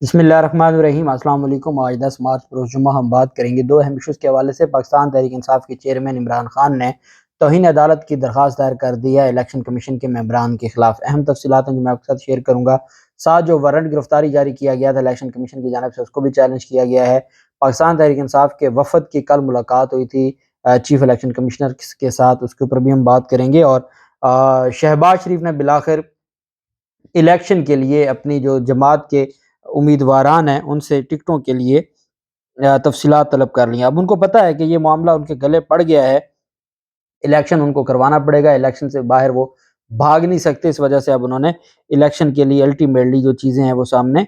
بسم اللہ الرحمن الرحیم۔ السلام علیکم۔ آج 10 مارچ بروز جمعہ ہم بات کریں گے دو اہم ایشوز کے حوالے سے۔ پاکستان تحریک انصاف کے چیئرمین عمران خان نے توہین عدالت کی درخواست دائر کر دی ہے الیکشن کمیشن کے ممبران کے خلاف۔ اہم تفصیلات ہیں جو میں آپ کے ساتھ شیئر کروں گا۔ ساتھ جو وارنٹ گرفتاری جاری کیا گیا تھا الیکشن کمیشن کی جانب سے، اس کو بھی چیلنج کیا گیا ہے۔ پاکستان تحریک انصاف کے وفد کی کل ملاقات ہوئی تھی چیف الیکشن کمشنر کے ساتھ، اس کے اوپر بھی ہم بات کریں گے۔ اور شہباز شریف نے بالآخر الیکشن کے لیے اپنی جو جماعت کے امیدواران ہیں ان سے ٹکٹوں کے لیے تفصیلات طلب کر لی ہیں۔ اب ان کو پتہ ہے کہ یہ معاملہ ان کے گلے پڑ گیا ہے، الیکشن ان کو کروانا پڑے گا، الیکشن سے باہر وہ بھاگ نہیں سکتے۔ اس وجہ سے اب انہوں نے الیکشن کے لیے الٹیمیٹلی جو چیزیں ہیں وہ سامنے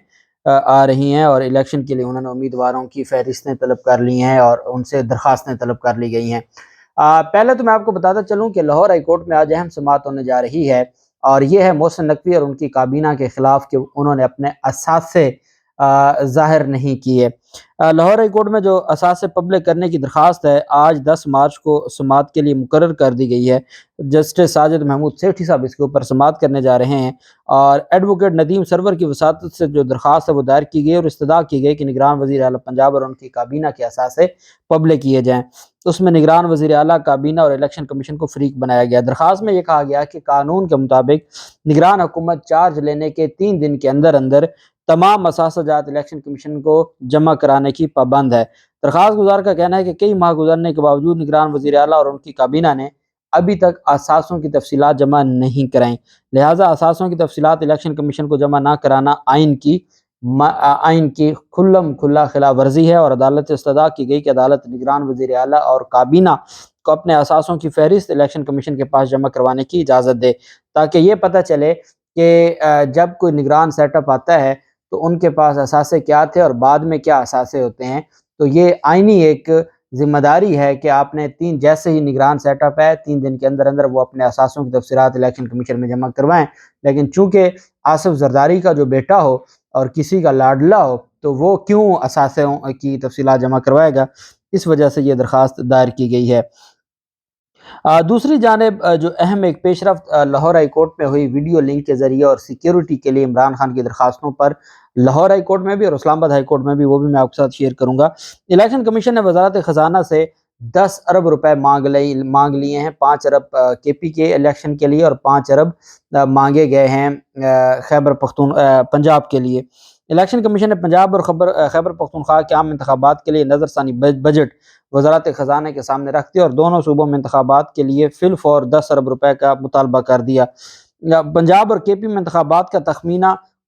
آ رہی ہیں، اور الیکشن کے لیے انہوں نے امیدواروں کی فہرستیں طلب کر لی ہیں اور ان سے درخواستیں طلب کر لی گئی ہیں۔ پہلے تو میں آپ کو بتاتا چلوں کہ لاہور ہائی کورٹ میں آج اہم سماعت ہونے جا رہی ہے، اور یہ ہے محسن نقوی اور ان کی کابینہ کے خلاف کہ انہوں نے اپنے اثاثے ظاہر نہیں کیے۔ لاہور ہائی کورٹ میں جو اثاثے پبلک کرنے کی درخواست ہے آج 10 مارچ کو سماعت کے لیے مقرر کر دی گئی ہے۔ جسٹس ساجد محمود سیٹھی صاحب اس کے اوپر سماعت کرنے جا رہے ہیں، اور ایڈوکیٹ ندیم سرور کی وساطت سے جو درخواست ہے وہ دائر کی گئی اور استدعا کی گئی کہ نگران وزیر اعلیٰ پنجاب اور ان کی کابینہ کے اثاثے پبلک کیے جائیں۔ اس میں نگران وزیر اعلیٰ، کابینہ اور الیکشن کمیشن کو فریق بنایا گیا۔ درخواست میں یہ کہا گیا کہ قانون کے مطابق نگران حکومت چارج لینے کے 3 دن کے اندر اندر تمام اثاثہ جات الیکشن کمیشن کو جمع کرانے کی پابند ہے۔ درخواست گزار کا کہنا ہے کہ کئی ماہ گزرنے کے باوجود نگران وزیر اعلیٰ اور ان کی کابینہ نے ابھی تک اثاثوں کی تفصیلات جمع نہیں کرائیں، لہٰذا اثاثوں کی تفصیلات الیکشن کمیشن کو جمع نہ کرانا آئین کی کھلم کھلا خلاف ورزی ہے، اور عدالت سے استدعا کی گئی کہ عدالت نگران وزیر اعلیٰ اور کابینہ کو اپنے اثاثوں کی فہرست الیکشن کمیشن کے پاس جمع کروانے کی اجازت دے، تاکہ یہ پتہ چلے کہ جب کوئی نگران سیٹ اپ آتا ہے تو ان کے پاس اثاثے کیا تھے اور بعد میں کیا اثاثے ہوتے ہیں۔ تو یہ آئینی ایک ذمہ داری ہے کہ آپ نے جیسے ہی نگران سیٹ اپ ہے 3 دن کے اندر اندر وہ اپنے اثاثوں کی تفصیلات الیکشن کمیشن میں جمع کروائیں۔ لیکن چونکہ آصف زرداری کا جو بیٹا ہو اور کسی کا لاڈلا ہو تو وہ کیوں اثاثوں کی تفصیلات جمع کروائے گا، اس وجہ سے یہ درخواست دائر کی گئی ہے۔ دوسری جانب جو اہم ایک پیش رفت لاہور ہائی کورٹ میں ہوئی ویڈیو لنک کے ذریعے اور سیکیورٹی کے لیے عمران خان کی درخواستوں پر، لاہور ہائی کورٹ میں بھی اور اسلام آباد ہائی کورٹ میں بھی، وہ بھی میں آپ کے ساتھ شیئر کروں گا۔ الیکشن کمیشن نے وزارت خزانہ سے 10 ارب روپے مانگ لیے ہیں، 5 ارب کے پی کے الیکشن کے لیے اور 5 ارب مانگے گئے ہیں پنجاب کے لیے۔ الیکشن کمیشن نے پنجاب اور خیبر پختونخوا کے عام انتخابات کے لیے نظر ثانی بجٹ وزارت خزانہ کے سامنے رکھ دیا اور دونوں صوبوں میں انتخابات کے لیے فی الفور 10 ارب روپے کا مطالبہ کر دیا۔ پنجاب اور کے پی میں انتخابات کا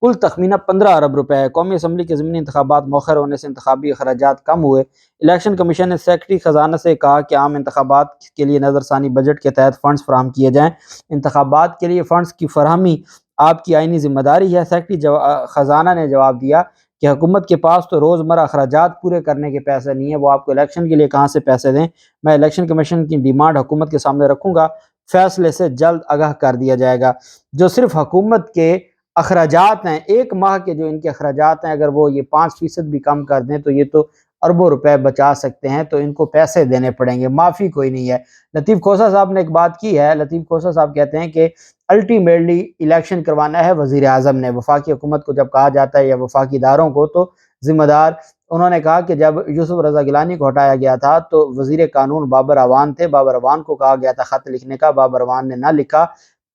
کل تخمینہ 15 ارب روپے ہے۔ قومی اسمبلی کے ضمنی انتخابات مؤخر ہونے سے انتخابی اخراجات کم ہوئے۔ الیکشن کمیشن نے سیکرٹری خزانہ سے کہا کہ عام انتخابات کے لیے نظر ثانی بجٹ کے تحت فنڈز فراہم کیے جائیں۔ انتخابات کے لیے فنڈز کی فراہمی آپ کی آئینی ذمہ داری ہے۔ سیکرٹری خزانہ نے جواب دیا کہ حکومت کے پاس تو روزمرہ اخراجات پورے کرنے کے پیسے نہیں ہیں، وہ آپ کو الیکشن کے لیے کہاں سے پیسے دیں۔ میں الیکشن کمیشن کی ڈیمانڈ حکومت کے سامنے رکھوں گا، فیصلے سے جلد آگاہ کر دیا جائے گا۔ جو صرف حکومت کے اخراجات ہیں، 1 ماہ کے جو ان کے اخراجات ہیں، اگر وہ یہ 5% بھی کم کر دیں تو یہ تو اربوں روپے بچا سکتے ہیں، تو ان کو پیسے دینے پڑیں گے، معافی کوئی نہیں ہے۔ لطیف کھوسہ صاحب نے ایک بات کی ہے، لطیف کھوسہ صاحب کہتے ہیں کہ الٹیمیٹلی الیکشن کروانا ہے وزیر اعظم نے۔ وفاقی حکومت کو جب کہا جاتا ہے یا وفاقی اداروں کو تو ذمہ دار، انہوں نے کہا کہ جب یوسف رضا گیلانی کو ہٹایا گیا تھا تو وزیر قانون بابر اعوان تھے، بابر اعوان کو کہا گیا تھا خط لکھنے کا، بابر اعوان نے نہ لکھا،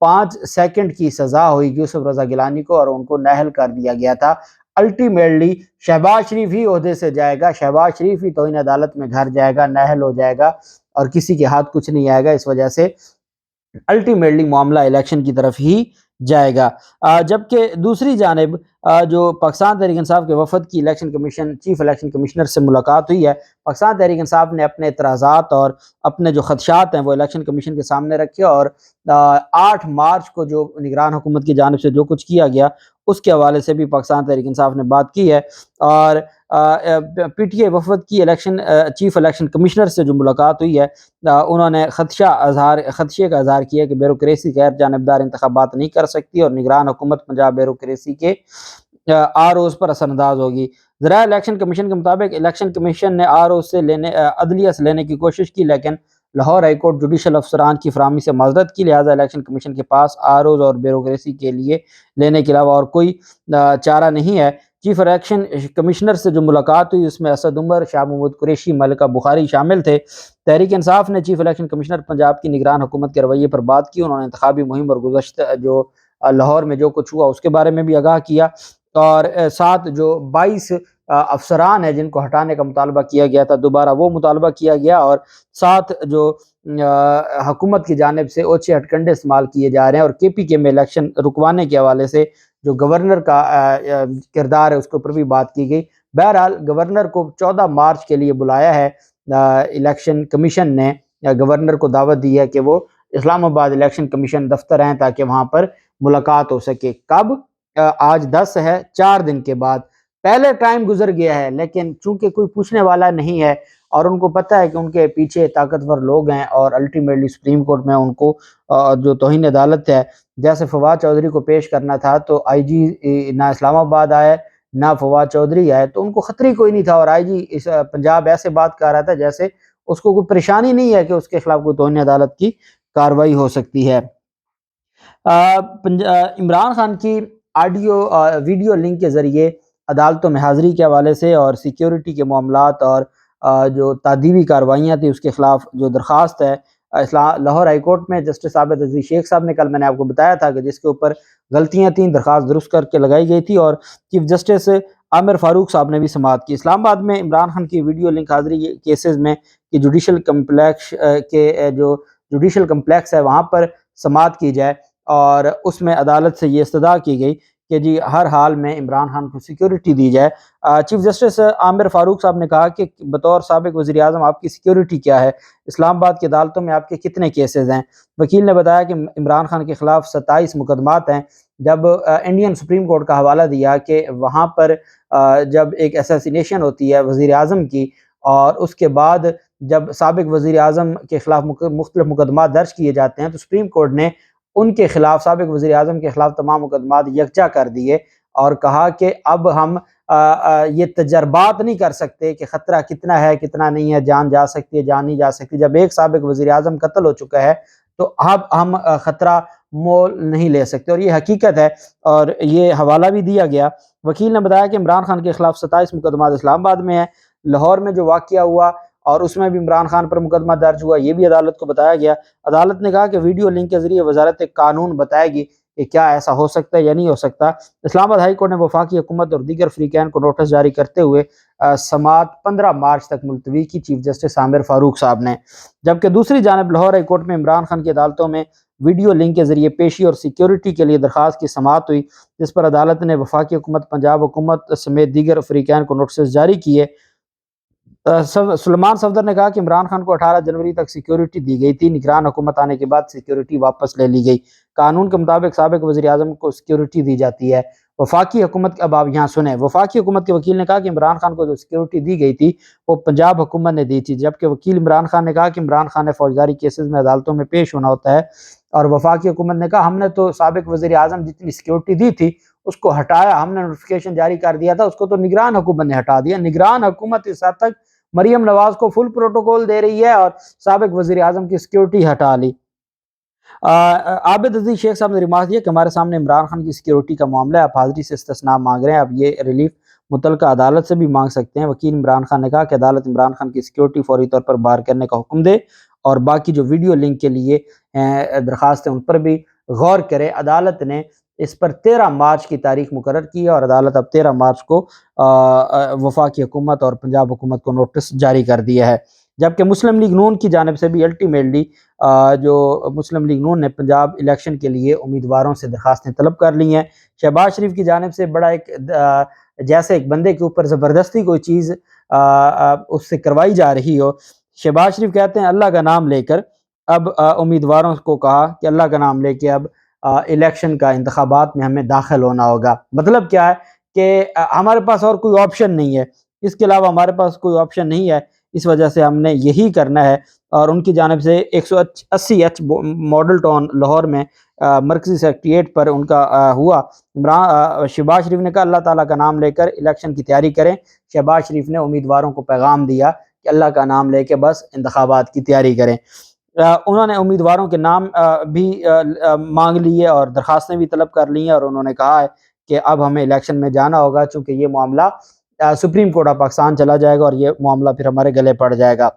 5 سیکنڈ کی سزا ہوئی یوسف رضا گیلانی کو اور ان کو نااہل کر دیا گیا تھا۔ الٹیمیٹلی شہباز شریف ہی عہدے سے جائے گا، شہباز شریف ہی توہین عدالت میں گھر جائے گا، نااہل ہو جائے گا اور کسی کے ہاتھ کچھ نہیں آئے گا۔ اس وجہ سے الٹیمیٹلی معاملہ الیکشن کی طرف ہی جائے گا۔ جبکہ دوسری جانب جو پاکستان تحریک انصاف کے وفد کی election commission chief election commissioner سے ملاقات ہوئی ہے، پاکستان تحریک انصاف نے اپنے اعتراضات اور اپنے جو خدشات ہیں وہ الیکشن کمیشن کے سامنے رکھے، اور 8 مارچ کو جو نگران حکومت کی جانب سے جو کچھ کیا گیا اس کے حوالے سے بھی پاکستان تحریک انصاف نے بات کی ہے۔ اور پی ٹی اے وفد کی چیف الیکشن کمشنر سے جو ملاقات ہوئی ہے، انہوں نے خدشے کا اظہار کیا کہ بیوروکریسی غیر جانبدار انتخابات نہیں کر سکتی اور نگران حکومت پنجاب بیوروکریسی کے آر اوز پر اثر انداز ہوگی۔ ذرائع الیکشن کمیشن کے مطابق الیکشن کمیشن نے آر اوز سے عدلیہ سے لینے کی کوشش کی، لیکن لاہور ہائی کورٹ جوڈیشل افسران کی فراہمی سے معذرت کی، لہٰذا الیکشن کمیشن کے پاس آر اوز اور بیوروکریسی کے لیے لینے کے علاوہ اور کوئی چارہ نہیں ہے چیف الیکشن کمشنر سے جو ملاقات ہوئی اس میں اسد عمر، شاہ محمود قریشی، ملکہ بخاری شامل تھے۔ تحریک انصاف نے چیف الیکشن کمشنر پنجاب کی نگران حکومت کے رویے پر بات کی۔ انہوں نے انتخابی مہم اور گزشتہ جو لاہور میں جو کچھ ہوا اس کے بارے میں بھی آگاہ کیا، اور ساتھ جو 22 افسران ہیں جن کو ہٹانے کا مطالبہ کیا گیا تھا دوبارہ وہ مطالبہ کیا گیا، اور ساتھ جو حکومت کی جانب سے اوچھے ہتھ کنڈے استعمال کیے جا رہے ہیں، اور کے پی کے میں الیکشن رکوانے کے حوالے سے جو گورنر کا کردار ہے اس کے اوپر بھی بات کی گئی۔ بہرحال گورنر کو 14 مارچ کے لیے بلایا ہے الیکشن کمیشن نے، گورنر کو دعوت دی ہے کہ وہ اسلام آباد الیکشن کمیشن دفتر ہیں تاکہ وہاں پر ملاقات ہو سکے۔ کب؟ آج 10 ہے، 4 دن کے بعد۔ پہلے ٹائم گزر گیا ہے لیکن چونکہ کوئی پوچھنے والا نہیں ہے اور ان کو پتہ ہے کہ ان کے پیچھے طاقتور لوگ ہیں، اور الٹیمیٹلی سپریم کورٹ میں ان کو جو توہین عدالت ہے، جیسے فواد چودھری کو پیش کرنا تھا تو آئی جی نہ اسلام آباد آئے نہ فواد چودھری آئے، تو ان کو خطرہ کوئی نہیں تھا، اور آئی جی اس پنجاب ایسے بات کر رہا تھا جیسے اس کو کوئی پریشانی نہیں ہے کہ اس کے خلاف کوئی توہین عدالت کی کارروائی ہو سکتی ہے۔ عمران خان کی ویڈیو لنک کے ذریعے عدالتوں میں حاضری کے حوالے سے اور سیکیورٹی کے معاملات اور جو تعدیبی کارروائیاں تھیں اس کے خلاف جو درخواست ہے لاہور ہائی کورٹ میں جسٹس عابد عزیز شیخ صاحب نے، کل میں نے آپ کو بتایا تھا کہ جس کے اوپر غلطیاں تھیں درخواست درست کر کے لگائی گئی تھی، اور چیف جسٹس عامر فاروق صاحب نے بھی سماعت کی۔ اسلام آباد میں عمران خان کی ویڈیو لنک حاضری کیسز میں کہ جوڈیشل کمپلیکس ہے وہاں پر سماعت کی جائے، اور اس میں عدالت سے یہ استدعا کی گئی کہ جی ہر حال میں عمران خان کو سیکیورٹی دی جائے۔ چیف جسٹس عامر فاروق صاحب نے کہا کہ بطور سابق وزیر اعظم آپ کی سیکیورٹی کیا ہے، اسلام آباد کی عدالتوں میں آپ کے کتنے کیسز ہیں؟ وکیل نے بتایا کہ عمران خان کے خلاف 27 مقدمات ہیں۔ جب انڈین سپریم کورٹ کا حوالہ دیا کہ وہاں پر جب ایک اسیسینیشن ہوتی ہے وزیر اعظم کی، اور اس کے بعد جب سابق وزیر اعظم کے خلاف مختلف مقدمات درج کیے جاتے ہیں تو سپریم کورٹ نے ان کے خلاف، سابق وزیر اعظم کے خلاف تمام مقدمات یکجا کر دیے، اور کہا کہ اب ہم یہ تجربات نہیں کر سکتے کہ خطرہ کتنا ہے کتنا نہیں ہے، جان جا سکتی ہے جان نہیں جا سکتی۔ جب ایک سابق وزیر اعظم قتل ہو چکا ہے تو اب ہم خطرہ مول نہیں لے سکتے، اور یہ حقیقت ہے، اور یہ حوالہ بھی دیا گیا۔ وکیل نے بتایا کہ عمران خان کے خلاف 27 مقدمات اسلام آباد میں ہیں، لاہور میں جو واقعہ ہوا اور اس میں بھی عمران خان پر مقدمہ درج ہوا، یہ بھی عدالت کو بتایا گیا۔ عدالت نے کہا کہ ویڈیو لنک کے ذریعے وزارت قانون بتائے گی کہ کیا ایسا ہو سکتا ہے یا نہیں ہو سکتا۔ اسلام آباد ہائی کورٹ نے وفاقی حکومت اور دیگر فریقین کو نوٹس جاری کرتے ہوئے سماعت 15 مارچ تک ملتوی کی، چیف جسٹس عامر فاروق صاحب نے۔ جبکہ دوسری جانب لاہور ہائی کورٹ میں عمران خان کی عدالتوں میں ویڈیو لنک کے ذریعے پیشی اور سیکیورٹی کے لیے درخواست کی سماعت ہوئی، جس پر عدالت نے وفاقی حکومت، پنجاب حکومت سمیت دیگر فریقین کو نوٹسز جاری کیے۔ سلمان صفدر نے کہا کہ عمران خان کو 18 جنوری تک سیکیورٹی دی گئی تھی، نگران حکومت آنے کے بعد سیکیورٹی واپس لے لی گئی۔ قانون کے مطابق سابق وزیر اعظم کو سیکیورٹی دی جاتی ہے۔ وفاقی حکومت، اب آپ یہاں سنیں، وفاقی حکومت کے وکیل نے کہا کہ عمران خان کو جو سیکیورٹی دی گئی تھی وہ پنجاب حکومت نے دی تھی، جبکہ وکیل عمران خان نے کہا کہ عمران خان نے فوجداری کیسز میں عدالتوں میں پیش ہونا ہوتا ہے، اور وفاقی حکومت نے کہا ہم نے تو سابق وزیر اعظم جتنی سیکیورٹی دی تھی اس کو ہٹایا، ہم نے نوٹیفیکیشن جاری کر دیا تھا، اس کو تو نگران حکومت نے ہٹا دیا۔ نگران حکومت اس حد تک مریم نواز کو فل پروٹوکول دے رہی ہے اور سابق وزیر اعظم کی سیکیورٹی ہٹا لی۔ عابد عزیز شیخ صاحب نے ریمارک دیا کہ ہمارے سامنے عمران خان کی سیکیورٹی کا معاملہ ہے، آپ حاضری سے استثناء مانگ رہے ہیں، اب یہ ریلیف متعلقہ عدالت سے بھی مانگ سکتے ہیں۔ وکیل عمران خان نے کہا کہ عدالت عمران خان کی سیکیورٹی فوری طور پر باہر کرنے کا حکم دے، اور باقی جو ویڈیو لنک کے لیے درخواستیں ان پر بھی غور کرے۔ عدالت نے اس پر 13 مارچ کی تاریخ مقرر کی ہے، اور عدالت اب 13 مارچ کو وفاقی حکومت اور پنجاب حکومت کو نوٹس جاری کر دیا ہے۔ جبکہ مسلم لیگ نون کی جانب سے بھی الٹیمیٹلی جو مسلم لیگ نون نے پنجاب الیکشن کے لیے امیدواروں سے درخواستیں طلب کر لی ہیں۔ شہباز شریف کی جانب سے بڑا ایک جیسے ایک بندے کے اوپر زبردستی کوئی چیز اس سے کروائی جا رہی ہو۔ شہباز شریف کہتے ہیں اللہ کا نام لے کر اب امیدواروں کو کہا کہ اللہ کا نام لے کے اب الیکشن کا انتخابات میں ہمیں داخل ہونا ہوگا۔ مطلب کیا ہے کہ ہمارے پاس اور کوئی آپشن نہیں ہے، اس کے علاوہ ہمارے پاس کوئی آپشن نہیں ہے، اس وجہ سے ہم نے یہی کرنا ہے۔ اور ان کی جانب سے 180H ماڈل ٹاؤن لاہور میں مرکزی سیکریٹریٹ پر ان کا ہوا۔ شہباز شریف نے کہا اللہ تعالیٰ کا نام لے کر الیکشن کی تیاری کریں۔ شہباز شریف نے امیدواروں کو پیغام دیا کہ اللہ کا نام لے کے بس انتخابات کی تیاری کریں۔ انہوں نے امیدواروں کے نام بھی مانگ لیے اور درخواستیں بھی طلب کر لی ہیں، اور انہوں نے کہا ہے کہ اب ہمیں الیکشن میں جانا ہوگا، چونکہ یہ معاملہ سپریم کورٹ آف پاکستان چلا جائے گا اور یہ معاملہ پھر ہمارے گلے پڑ جائے گا۔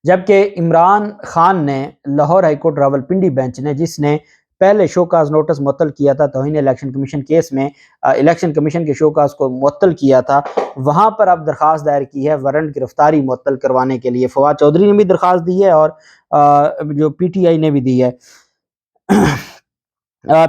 جبکہ عمران خان نے Lahore high court Rawalpindi bench نے، جس نے پہلے شو کاز نوٹس معطل کیا تھا توہین الیکشن کمیشن کیس میں، الیکشن کمیشن کے شو کاز کو معطل کیا تھا، وہاں پر اب درخواست دائر کی ہے وارنٹ گرفتاری معطل کروانے کے لیے۔ فواد چودھری نے بھی درخواست دی ہے اور جو پی ٹی آئی نے بھی دی ہے۔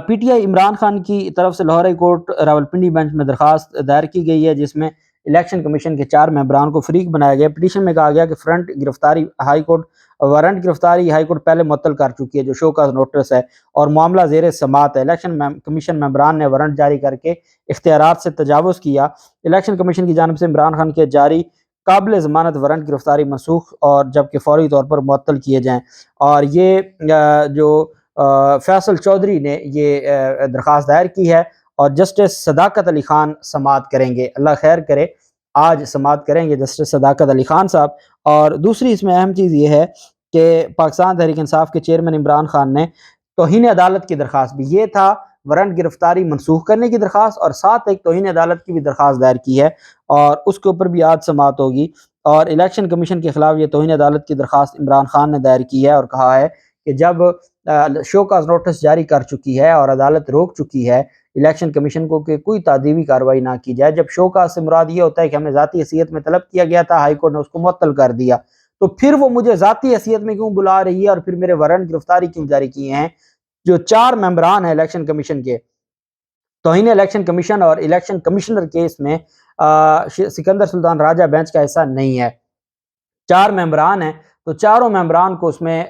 P T I Imran Khan کی طرف سے Lahore high court Rawalpindi bench میں درخواست دائر کی گئی ہے، جس میں الیکشن کمیشن کے 4 ممبران کو فریق بنایا گیا۔ پٹیشن میں کہا گیا کہ فرنٹ گرفتاری ہائی کورٹ، وارنٹ گرفتاری ہائی کورٹ پہلے معطل کر چکی ہے جو شو کاز نوٹس ہے، اور معاملہ زیر سماعت ہے۔ الیکشن کمیشن ممبران نے وارنٹ جاری کر کے اختیارات سے تجاوز کیا۔ الیکشن کمیشن کی جانب سے عمران خان کے جاری قابل ضمانت وارنٹ گرفتاری منسوخ اور جبکہ فوری طور پر معطل کیے جائیں، اور یہ جو فیصل چودھری نے یہ درخواست دائر کی ہے، اور جسٹس صداقت علی خان سماعت کریں گے۔ اللہ خیر کرے، آج سماعت کریں گے جسٹس صداقت علی خان صاحب۔ اور دوسری اس میں اہم چیز یہ ہے کہ پاکستان تحریک انصاف کے چیئرمین عمران خان نے توہین عدالت کی درخواست بھی، یہ تھا وارنٹ گرفتاری منسوخ کرنے کی درخواست، اور ساتھ ایک توہین عدالت کی بھی درخواست دائر کی ہے، اور اس کے اوپر بھی آج سماعت ہوگی۔ اور الیکشن کمیشن کے خلاف یہ توہین عدالت کی درخواست عمران خان نے دائر کی ہے، اور کہا ہے کہ جب شو کاز نوٹس جاری کر چکی ہے اور عدالت روک چکی ہے الیکشن کمیشن کو کہ کوئی تعدیبی کارروائی نہ کی جائے، جب شو کاز سے مراد یہ ہوتا ہے کہ ہمیں ذاتی حیثیت میں طلب کیا گیا تھا، ہائی کورٹ نے اس کو معطل کر دیا، تو پھر وہ مجھے ذاتی حیثیت میں کیوں بلا رہی ہے اور پھر میرے وارنٹ گرفتاری کیوں جاری کیے ہیں؟ جو 4 ممبران ہیں الیکشن کمیشن کے، توہین الیکشن کمیشن اور الیکشن کمشنر کیس میں سکندر سلطان راجہ بینچ کا حصہ نہیں ہے، 4 ممبران ہیں، تو چاروں ممبران کو اس میں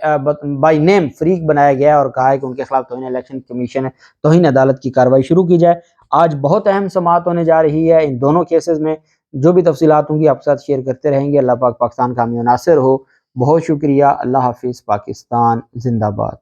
بائی نیم فریق بنایا گیا ہے، اور کہا ہے کہ ان کے خلاف توہین الیکشن کمیشن توہین عدالت کی کارروائی شروع کی جائے۔ آج بہت اہم سماعت ہونے جا رہی ہے ان دونوں کیسز میں، جو بھی تفصیلات ہوں گی آپ کے ساتھ شیئر کرتے رہیں گے۔ اللہ پاک پاکستان کا حامی و ناصر ہو۔ بہت شکریہ۔ اللہ حافظ۔ پاکستان زندہ باد۔